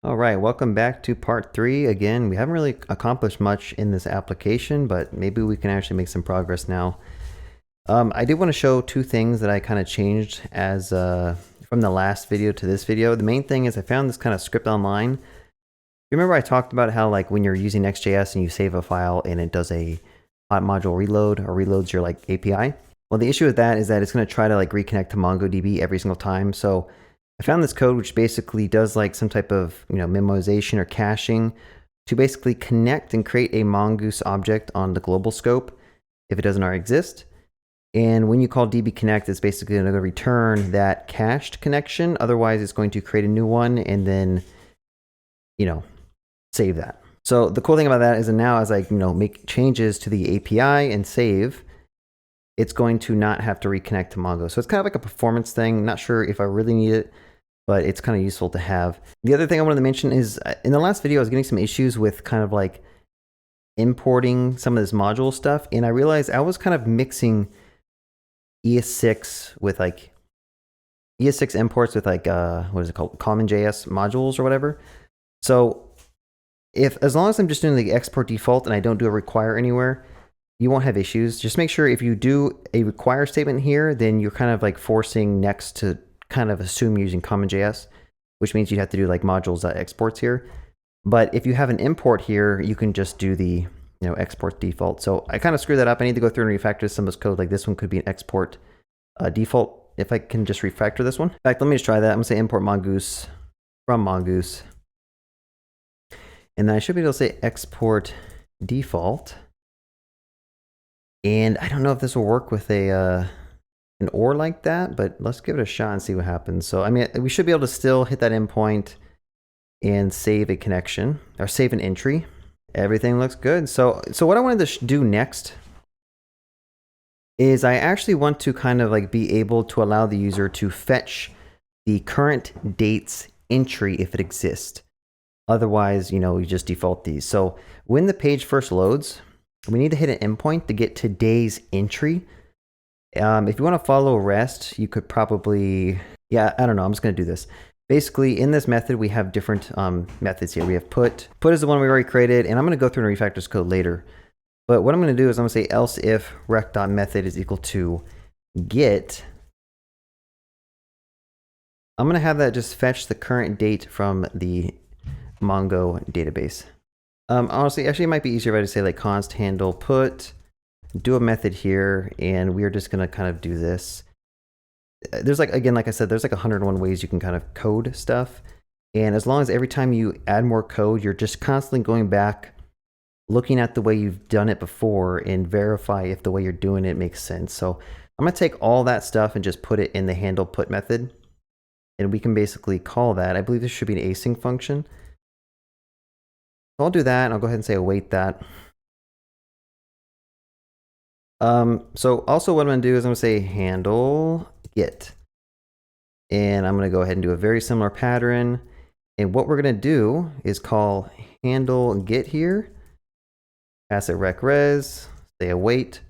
All right, welcome back to part 3. Again, we haven't really accomplished much in this application, but maybe we can actually make some progress now. I did want to show two things that I kind of changed as from the last video to this video. The main thing is I found this kind of script online. You remember I talked about how like when you're using Next.js and you save a file and it does a hot module reload or reloads your like API? Well, the issue with that is that it's going to try to like reconnect to MongoDB every single time. So I found this code which basically does like some type of memoization or caching to basically connect and create a mongoose object on the global scope if it doesn't already exist. And when you call dbconnect, it's basically going to return that cached connection. Otherwise, it's going to create a new one and then, save that. So the cool thing about that is that now as I make changes to the API and save, it's going to not have to reconnect to Mongo. So it's kind of like a performance thing. Not sure if I really need it, but it's kind of useful to have. The other thing I wanted to mention is in the last video, I was getting some issues with kind of like importing some of this module stuff. And I realized I was kind of mixing ES6 with like ES6 imports with like, what is it called? CommonJS modules or whatever. So as long as I'm just doing the export default and I don't do a require anywhere, you won't have issues. Just make sure if you do a require statement here, then you're kind of like forcing Next to kind of assume you're using CommonJS, which means you'd have to do like modules.exports here. But if you have an import here, you can just do the export default. So I kind of screwed that up. I need to go through and refactor some of this code. Like this one could be an export default. If I can just refactor this one. In fact, let me just try that. I'm gonna say import mongoose from mongoose. And then I should be able to say export default. And I don't know if this will work with an OR like that, but let's give it a shot and see what happens. So, I mean, we should be able to still hit that endpoint and save a connection or save an entry. Everything looks good. So what I wanted to do next is I actually want to kind of like be able to allow the user to fetch the current date's entry if it exists. Otherwise, you just default these. So when the page first loads, we need to hit an endpoint to get today's entry. If you want to follow REST, you could probably, I don't know. I'm just going to do this. Basically, in this method, we have different methods here. We have put. Put is the one we already created, and I'm going to go through and refactor this code later. But what I'm going to do is I'm going to say else if rec.method is equal to get. I'm going to have that just fetch the current date from the Mongo database. Honestly, actually, it might be easier if I just say like const handle put, do a method here, and we're just going to kind of do this. There's like, again, like I said, there's like 101 ways you can kind of code stuff. And as long as every time you add more code, you're just constantly going back, looking at the way you've done it before and verify if the way you're doing it makes sense. So I'm going to take all that stuff and just put it in the handle put method. And we can basically call that. I believe this should be an async function. I'll do that, and I'll go ahead and say await that. So also what I'm going to do is I'm going to say handle get. And I'm going to go ahead and do a very similar pattern. And what we're going to do is call handle get here, pass it rec res, say await.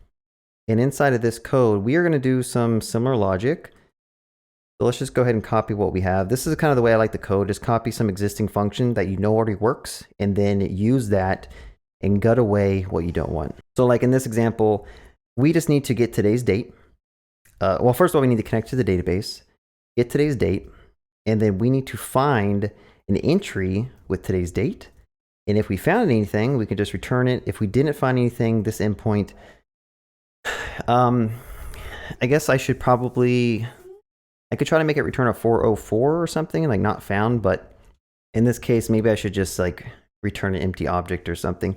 And inside of this code, we are going to do some similar logic. So let's just go ahead and copy what we have. This is kind of the way I like the code. Just copy some existing function that you know already works, and then use that and gut away what you don't want. So like in this example, we just need to get today's date. Well, first of all, we need to connect to the database, get today's date, and then we need to find an entry with today's date. And if we found anything, we can just return it. If we didn't find anything, this endpoint, I guess I should probably... I could try to make it return a 404 or something, like not found, but in this case, maybe I should just like return an empty object or something.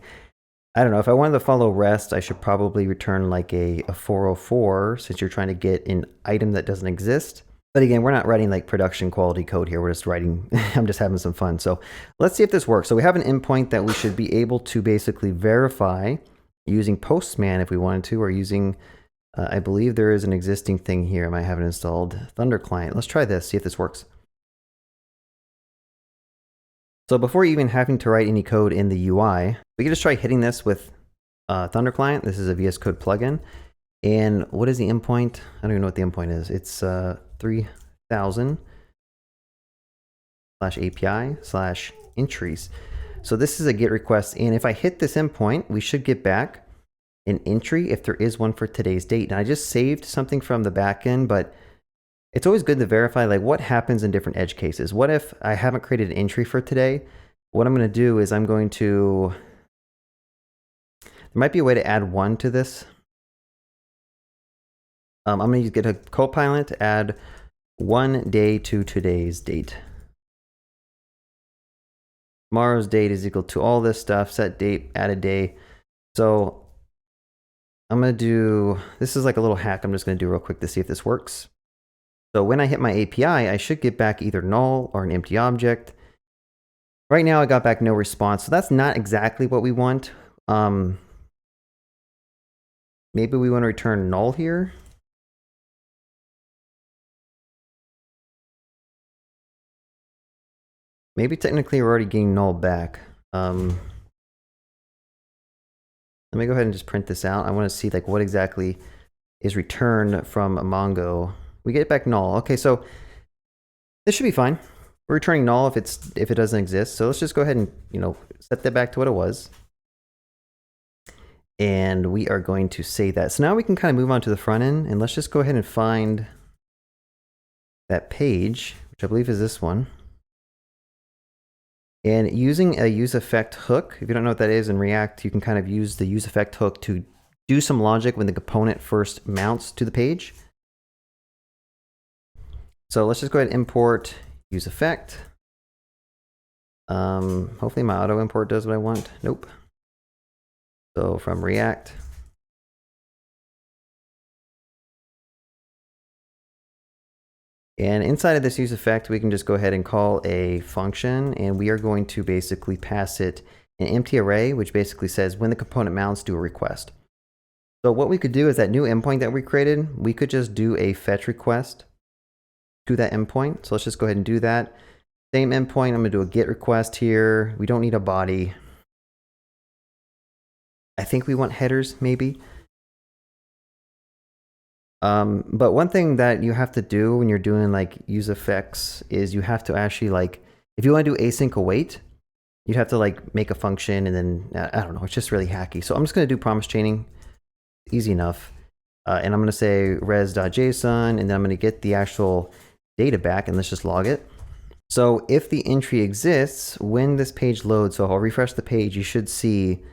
I don't know. If I wanted to follow REST, I should probably return like a 404 since you're trying to get an item that doesn't exist. But again, we're not writing like production quality code here. We're just writing, I'm just having some fun. So let's see if this works. So we have an endpoint that we should be able to basically verify using Postman if we wanted to, or using... I believe there is an existing thing here. I might have it installed. Thunder client. Let's try this, see if this works. So before even having to write any code in the UI, we can just try hitting this with Thunder client. This is a VS Code plugin. And what is the endpoint? I don't even know what the endpoint is. It's 3000 /API entries. So this is a GET request, and if I hit this endpoint, we should get back an entry if there is one for today's date. And I just saved something from the backend, but it's always good to verify like what happens in different edge cases. What if I haven't created an entry for today? What I'm going to do is I'm going to, there might be a way to add one to this. I'm going to get a copilot to add one day to today's date. Tomorrow's date is equal to all this stuff, set date, add a day. So I'm going to do, this is like a little hack I'm just going to do real quick to see if this works. So when I hit my API, I should get back either null or an empty object. Right now I got back no response, so that's not exactly what we want. Maybe we want to return null here. Maybe technically we're already getting null back. Let me go ahead and just print this out. I want to see like what exactly is returned from Mongo. We get back null. Okay, so this should be fine. We're returning null if it doesn't exist. So let's just go ahead and set that back to what it was. And we are going to save that. So now we can kind of move on to the front end, and let's just go ahead and find that page, which I believe is this one. And using a useEffect hook, if you don't know what that is in React, you can kind of use the useEffect hook to do some logic when the component first mounts to the page. So let's just go ahead and import useEffect. Hopefully my auto import does what I want. Nope. So from React. And inside of this useEffect, we can just go ahead and call a function, and we are going to basically pass it an empty array, which basically says when the component mounts, do a request. So what we could do is that new endpoint that we created, we could just do a fetch request to that endpoint. So let's just go ahead and do that. Same endpoint, I'm going to do a GET request here. We don't need a body. I think we want headers, maybe. But one thing that you have to do when you're doing like use effects is you have to actually like, if you want to do async await, you'd have to like make a function and then, I don't know, it's just really hacky. So I'm just going to do promise chaining, easy enough. And I'm going to say res.json, and then I'm going to get the actual data back, and let's just log it. So if the entry exists, when this page loads, so I'll refresh the page, you should see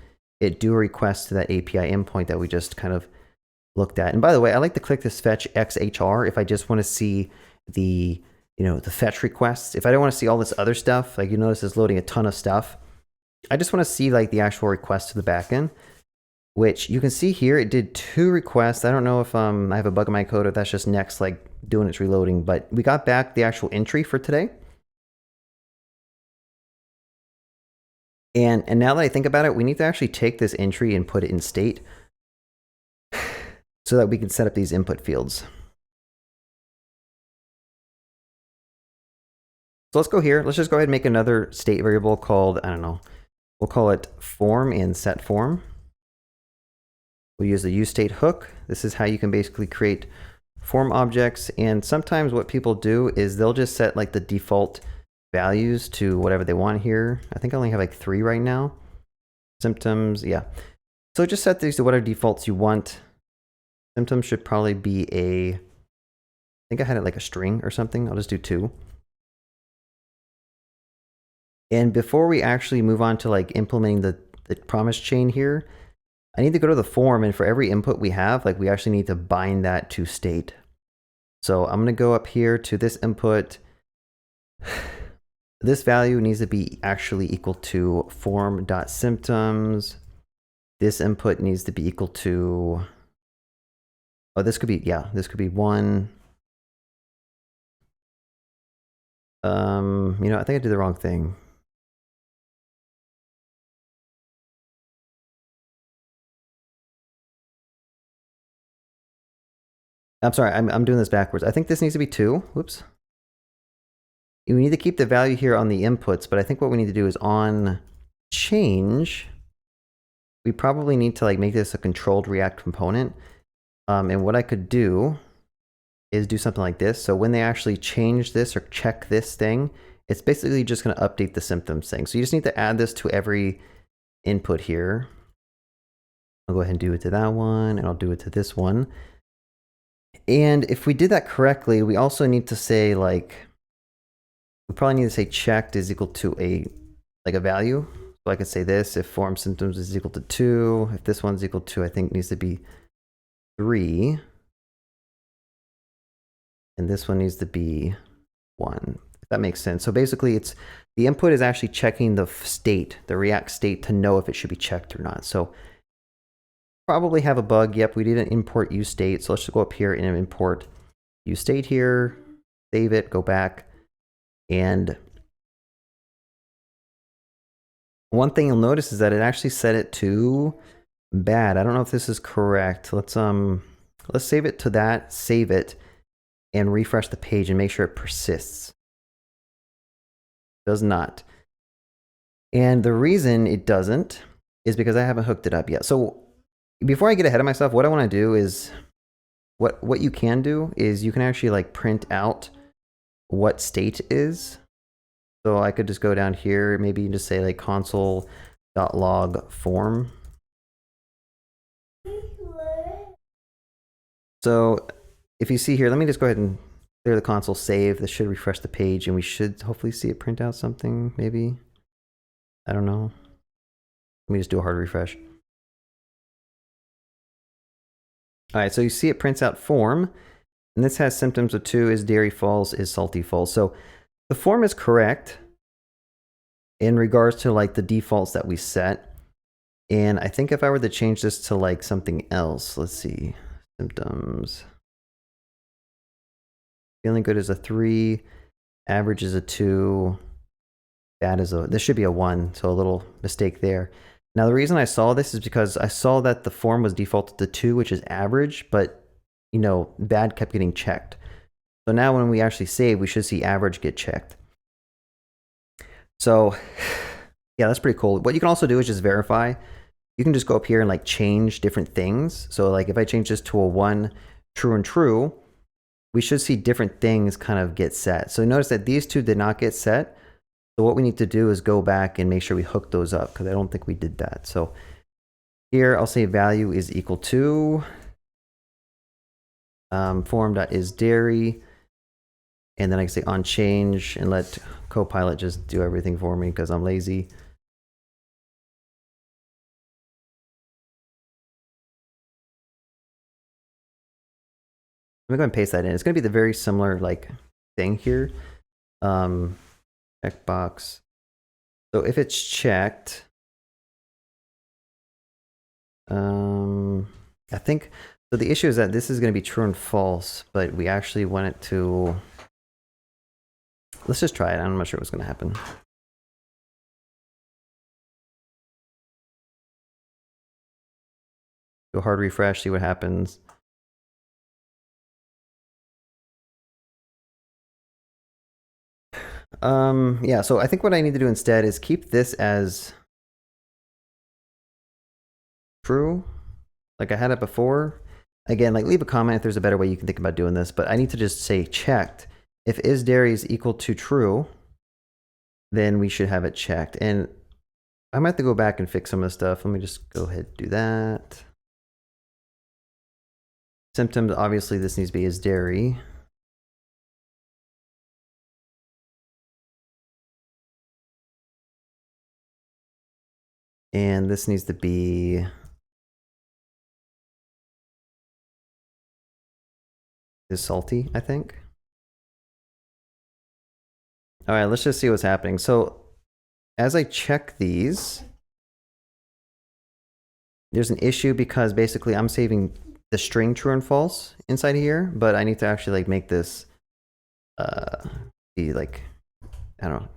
it do a request to that API endpoint that we just kind of looked at. And by the way, I like to click this fetch XHR if I just want to see the, the fetch requests. If I don't want to see all this other stuff, like you notice it's loading a ton of stuff. I just want to see like the actual request to the backend, which you can see here, it did 2 requests. I don't know if I have a bug in my code or that's just Next like doing its reloading, but we got back the actual entry for today. And now that I think about it, we need to actually take this entry and put it in state so that we can set up these input fields. So let's go here. Let's just go ahead and make another state variable called, I don't know, we'll call it form and set form. We'll use the useState hook. This is how you can basically create form objects. And sometimes what people do is they'll just set like the default values to whatever they want here. I think I only have like 3 right now. Symptoms, yeah. So just set these to whatever defaults you want. Symptoms should probably be I think I had it like a string or something. I'll just do 2. And before we actually move on to like implementing the promise chain here, I need to go to the form, and for every input we have, like we actually need to bind that to state. So I'm going to go up here to this input. This value needs to be actually equal to form.symptoms. This input needs to be equal to, oh, this could be, yeah, this could be 1. I think I did the wrong thing. I'm sorry, I'm doing this backwards. I think this needs to be 2. Whoops. We need to keep the value here on the inputs, but I think what we need to do is on change, we probably need to like make this a controlled React component. And what I could do is do something like this. So when they actually change this or check this thing, it's basically just going to update the symptoms thing. So you just need to add this to every input here. I'll go ahead and do it to that one, and I'll do it to this one. And if we did that correctly, we also need to say, like, we probably need to say checked is equal to a value. So I could say this, if form symptoms is equal to 2, if this one's equal to, I think needs to be 3, and this one needs to be 1, if that makes sense. So basically it's, the input is actually checking the state, the React state, to know if it should be checked or not. So probably have a bug. Yep, we didn't import useState. So let's just go up here and import useState here, save it, go back. And one thing you'll notice is that it actually set it to bad. I don't know if this is correct. Let's save it to that, save it, and refresh the page and make sure it persists. Does not. And the reason it doesn't is because I haven't hooked it up yet. So before I get ahead of myself, what I want to do is, what you can do is you can actually like print out what state is. So I could just go down here, maybe just say like console.log form. So if you see here, let me just go ahead and clear the console, save. This should refresh the page, and we should hopefully see it print out something, maybe. I don't know. Let me just do a hard refresh. All right, so you see it prints out form, and this has symptoms of 2, is dairy false, is salty false. So the form is correct in regards to like the defaults that we set. And I think if I were to change this to like something else, let's see, symptoms. Feeling good is a 3, average is a 2, bad is a, this should be a 1, so a little mistake there. Now the reason I saw this is because I saw that the form was defaulted to 2, which is average, but you know, bad kept getting checked. So now when we actually save, we should see average get checked. So yeah, that's pretty cool. What you can also do is just verify. You can just go up here and like change different things. So like if I change this to a 1, true and true, we should see different things kind of get set. So notice that these two did not get set. So what we need to do is go back and make sure we hook those up, because I don't think we did that. So here I'll say value is equal to form.isDairy, and then I can say on change and let Copilot just do everything for me because I'm lazy. I'm going to paste that in. It's going to be the very similar like thing here. Checkbox. So if it's checked, I think, so the issue is that this is going to be true and false, but we actually want it to, let's just try it. I'm not sure what's going to happen. Do a hard refresh, see what happens. Yeah, so I think what I need to do instead is keep this as true, like I had it before. Again, like leave a comment if there's a better way you can think about doing this, but I need to just say checked. If isDairy is equal to true, then we should have it checked. And I might have to go back and fix some of the stuff. Let me just go ahead and do that. Symptoms, obviously this needs to be isDairy. And this needs to be is salty, I think. All right, let's just see what's happening. So as I check these, there's an issue because basically I'm saving the string true and false inside here, but I need to actually like make this be like, I don't know.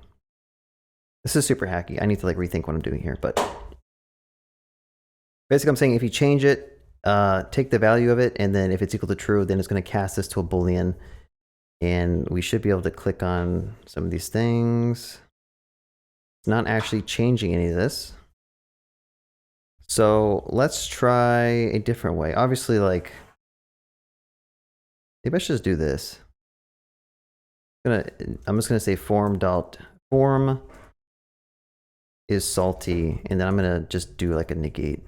This is super hacky. I need to like rethink what I'm doing here, but basically I'm saying if you change it, take the value of it, and then if it's equal to true, then it's going to cast this to a Boolean, and we should be able to click on some of these things. It's not actually changing any of this. So let's try a different way. Obviously, like, maybe I should just do this. I'm just gonna say form is salty, and then I'm gonna just do like a negate.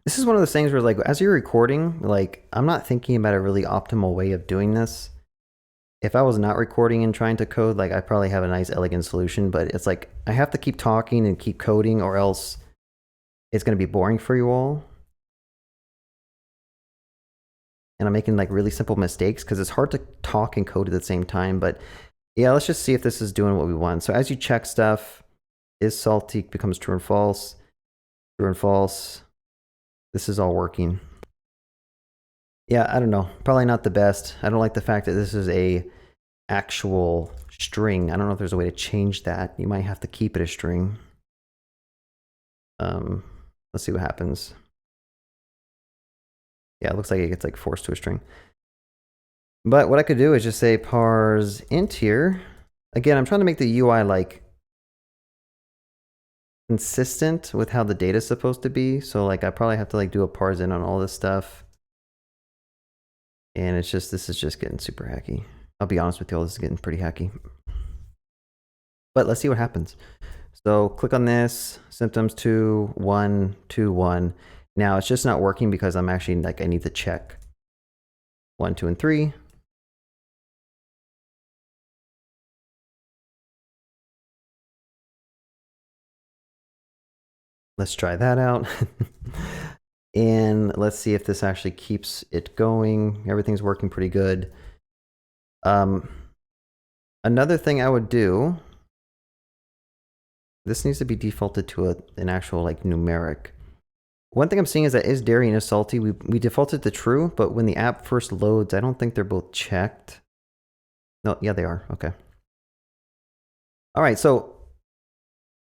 This is one of those things where, like, as you're recording, like, I'm not thinking about a really optimal way of doing this. If I was not recording and trying to code, like, I probably have a nice, elegant solution, but it's like I have to keep talking and keep coding, or else it's going to be boring for you all. And I'm making like really simple mistakes because it's hard to talk and code at the same time. But yeah, let's just see if this is doing what we want. So as you check stuff, is salty becomes true and false. True and false. This is all working. Yeah, I don't know. Probably not the best. I don't like the fact that this is a actual string. I don't know if there's a way to change that. You might have to keep it a string. Let's see what happens. Yeah, it looks like it gets like forced to a string. But what I could do is just say parse int here. Again, I'm trying to make the UI like consistent with how the data is supposed to be. So like I probably have to like do a parse in on all this stuff. And it's just, this is just getting super hacky. I'll be honest with you all, this is getting pretty hacky. But let's see what happens. So click on this, symptoms 2, 1, 2, 1. Now it's just not working because I'm actually like, I need to check 1, 2, and 3. Let's try that out. And let's see if this actually keeps it going. Everything's working pretty good. Another thing I would do, this needs to be defaulted to an actual like numeric. One thing I'm seeing is that is dairy and is salty. We defaulted to true, but when the app first loads, I don't think they're both checked. No, yeah, they are. Okay. All right, so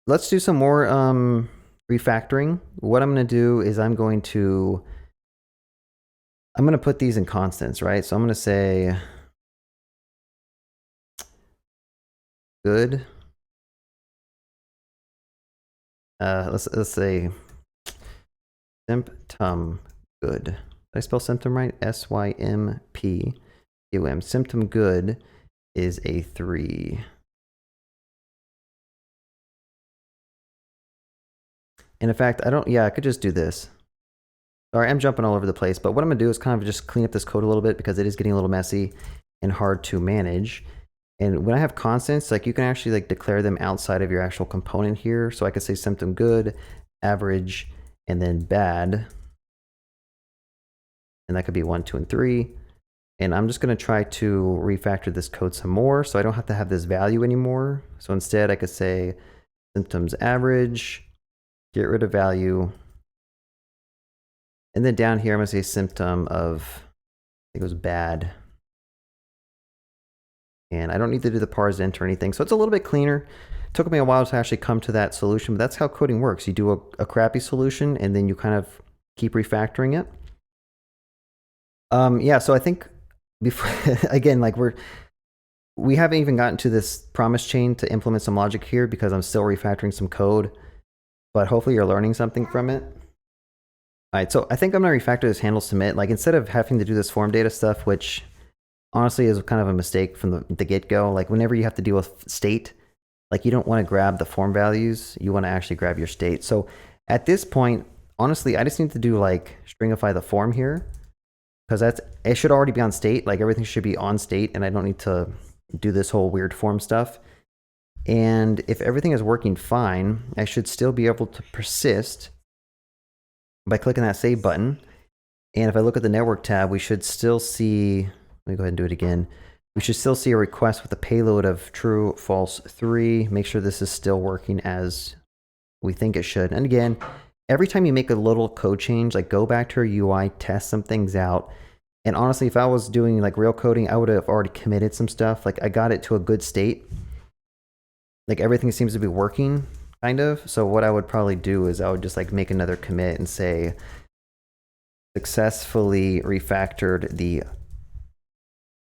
let's do some more refactoring. What I'm going to do is I'm going to put these in constants, right? So I'm going to say good. Let's say symptom good. Did I spell symptom right? SYMPTOM. Symptom good is a 3. And in fact, I could just do this. Sorry, I'm jumping all over the place, but what I'm gonna do is kind of just clean up this code a little bit because it is getting a little messy and hard to manage. And when I have constants, like you can actually like declare them outside of your actual component here. So I could say symptom good, average, and then bad. And that could be 1, 2, and 3. And I'm just gonna try to refactor this code some more so I don't have to have this value anymore. So instead I could say symptoms average, get rid of value. And then down here, I'm gonna say symptom of, I think it was bad. And I don't need to do the parse int or anything. So it's a little bit cleaner. It took me a while to actually come to that solution, but that's how coding works. You do a crappy solution and then you kind of keep refactoring it. Yeah, so I think before, again, like we haven't even gotten to this promise chain to implement some logic here because I'm still refactoring some code, but hopefully you're learning something from it. All right, so I think I'm gonna refactor this handle submit. Like instead of having to do this form data stuff, which honestly is kind of a mistake from the get-go. Like whenever you have to deal with state, like you don't want to grab the form values, you want to actually grab your state. So at this point, honestly, I just need to do like stringify the form here because it should already be on state. Like everything should be on state and I don't need to do this whole weird form stuff. And if everything is working fine, I should still be able to persist by clicking that save button. And if I look at the network tab, we should still see, let me go ahead and do it again. We should still see a request with a payload of true, false, 3. Make sure this is still working as we think it should. And again, every time you make a little code change, like go back to your UI, test some things out. And honestly, if I was doing like real coding, I would have already committed some stuff. Like I got it to a good state. Like everything seems to be working, kind of. So what I would probably do is I would just like make another commit and say successfully refactored the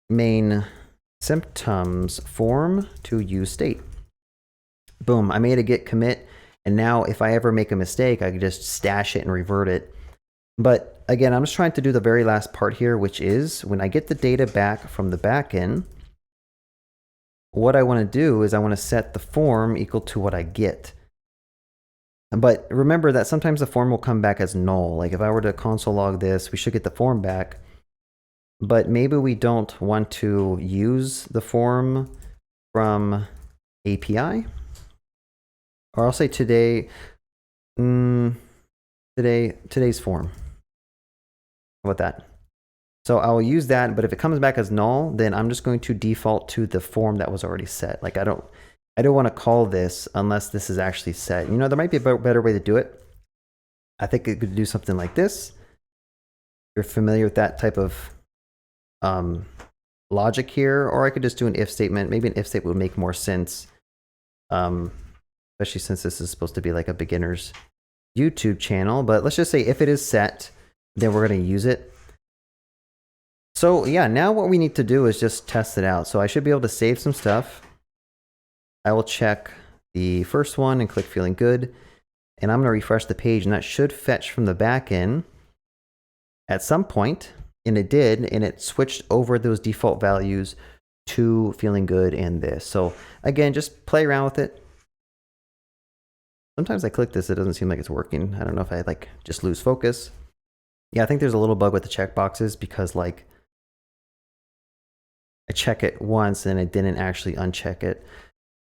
main symptoms form to use state. Boom, I made a git commit. And now if I ever make a mistake, I can just stash it and revert it. But again, I'm just trying to do the very last part here, which is when I get the data back from the backend, what I want to do is I want to set the form equal to what I get. But remember that sometimes the form will come back as null. Like if I were to console log this, we should get the form back. But maybe we don't want to use the form from API. Or I'll say today, today's form. How about that? So I will use that, but if it comes back as null, then I'm just going to default to the form that was already set. Like I don't want to call this unless this is actually set. You know, there might be a better way to do it. I think it could do something like this. You're familiar with that type of logic here, or I could just do an if statement. Maybe an if statement would make more sense, especially since this is supposed to be like a beginner's YouTube channel. But let's just say if it is set, then we're going to use it. So yeah, now what we need to do is just test it out. So I should be able to save some stuff. I will check the first one and click feeling good. And I'm going to refresh the page, and that should fetch from the back end at some point. And it did, and it switched over those default values to feeling good and this. So again, just play around with it. Sometimes I click this, it doesn't seem like it's working. I don't know if I like just lose focus. Yeah, I think there's a little bug with the checkboxes because like I check it once and it didn't actually uncheck it.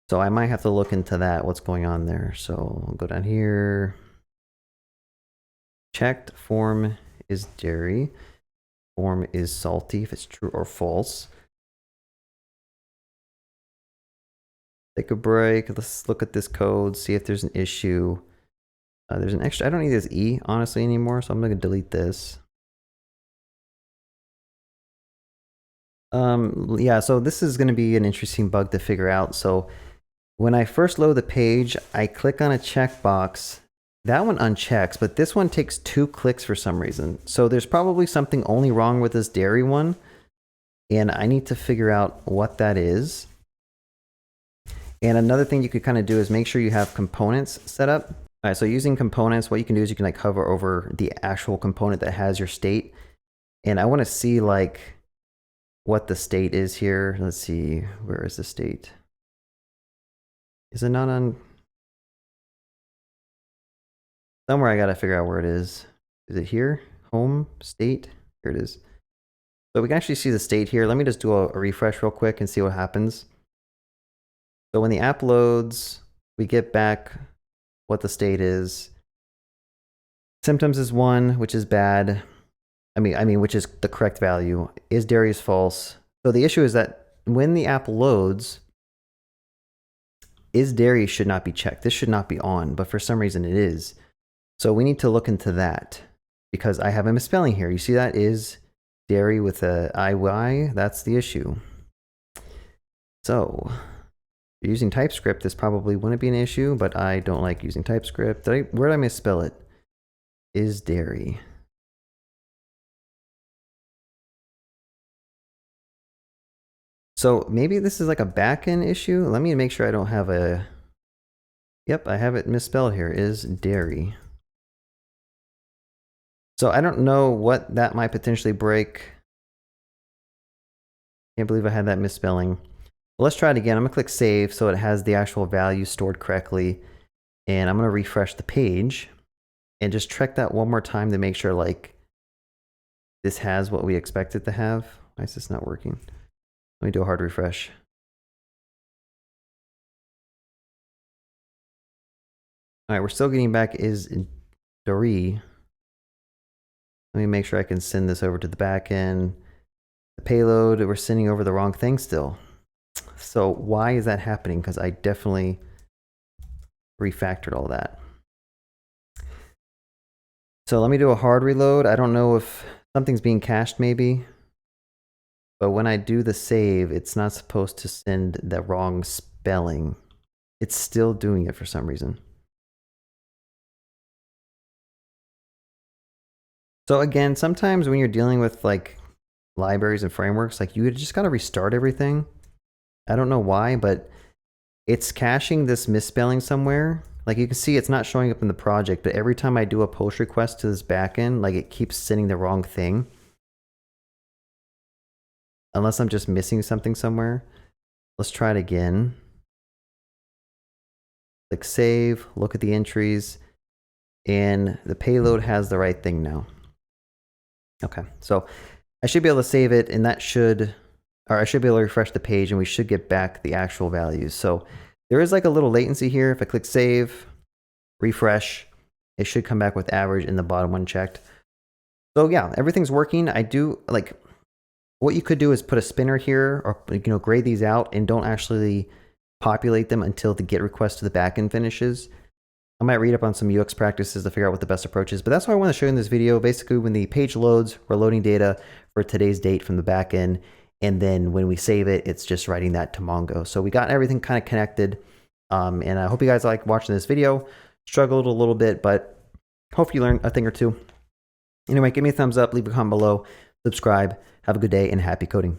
So I might have to look into that, what's going on there. So I'll go down here. Checked form is dairy. Form is salty if it's true or false. Take a break. Let's look at this code, see if there's an issue. There's an extra, I don't need this E honestly anymore, so I'm going to delete this. Yeah, so this is going to be an interesting bug to figure out. So when I first load the page, I click on a checkbox. That one unchecks, but this one takes 2 clicks for some reason. So there's probably something only wrong with this dairy one, and I need to figure out what that is. And another thing you could kind of do is make sure you have components set up. All right, so using components, what you can do is you can like hover over the actual component that has your state. And I want to see like what the state is here. Let's see, where is the state? Is it not on? Somewhere I got to figure out where it is. Is it here? Home, state? Here it is. So we can actually see the state here. Let me just do a refresh real quick and see what happens. So when the app loads, we get back what the state is. Symptoms is 1, which is bad. I mean, which is the correct value. Is dairy is false. So the issue is that when the app loads, is dairy should not be checked. This should not be on, but for some reason it is. So we need to look into that because I have a misspelling here. You see that is dairy with a IY. That's the issue. So using TypeScript, this probably wouldn't be an issue, but I don't like using TypeScript. Where did I misspell it? Is dairy. So maybe this is like a backend issue. Let me make sure I don't have a... Yep, I have it misspelled here. Is dairy. So I don't know what that might potentially break. Can't believe I had that misspelling. Well, let's try it again. I'm going to click save so it has the actual value stored correctly. And I'm going to refresh the page and just check that one more time to make sure like this has what we expect it to have. Why is this not working? Let me do a hard refresh. All right, we're still getting back is dairy. Let me make sure I can send this over to the back end. The payload, we're sending over the wrong thing still. So why is that happening? Because I definitely refactored all that. So let me do a hard reload. I don't know if something's being cached maybe. But when I do the save, it's not supposed to send the wrong spelling. It's still doing it for some reason. So again, sometimes when you're dealing with like libraries and frameworks, like you just got to restart everything. I don't know why, but it's caching this misspelling somewhere like you can see it's not showing up in the project, but every time I do a post request to this backend, like it keeps sending the wrong thing. Unless I'm just missing something somewhere. Let's try it again. Click save, look at the entries, and the payload has the right thing now. Okay, so I should be able to save it, and that should, or I should be able to refresh the page, and we should get back the actual values. So there is like a little latency here. If I click save, refresh, it should come back with average in the bottom one checked. So yeah, everything's working. I do like, what you could do is put a spinner here, or grade these out and don't actually populate them until the GET request to the backend finishes. I might read up on some UX practices to figure out what the best approach is, but that's what I want to show you in this video. Basically, when the page loads, we're loading data for today's date from the backend, and then when we save it, it's just writing that to Mongo. So we got everything kind of connected, and I hope you guys like watching this video. Struggled a little bit, but hope you learned a thing or two. Anyway, give me a thumbs up, leave a comment below, subscribe. Have a good day and happy coding.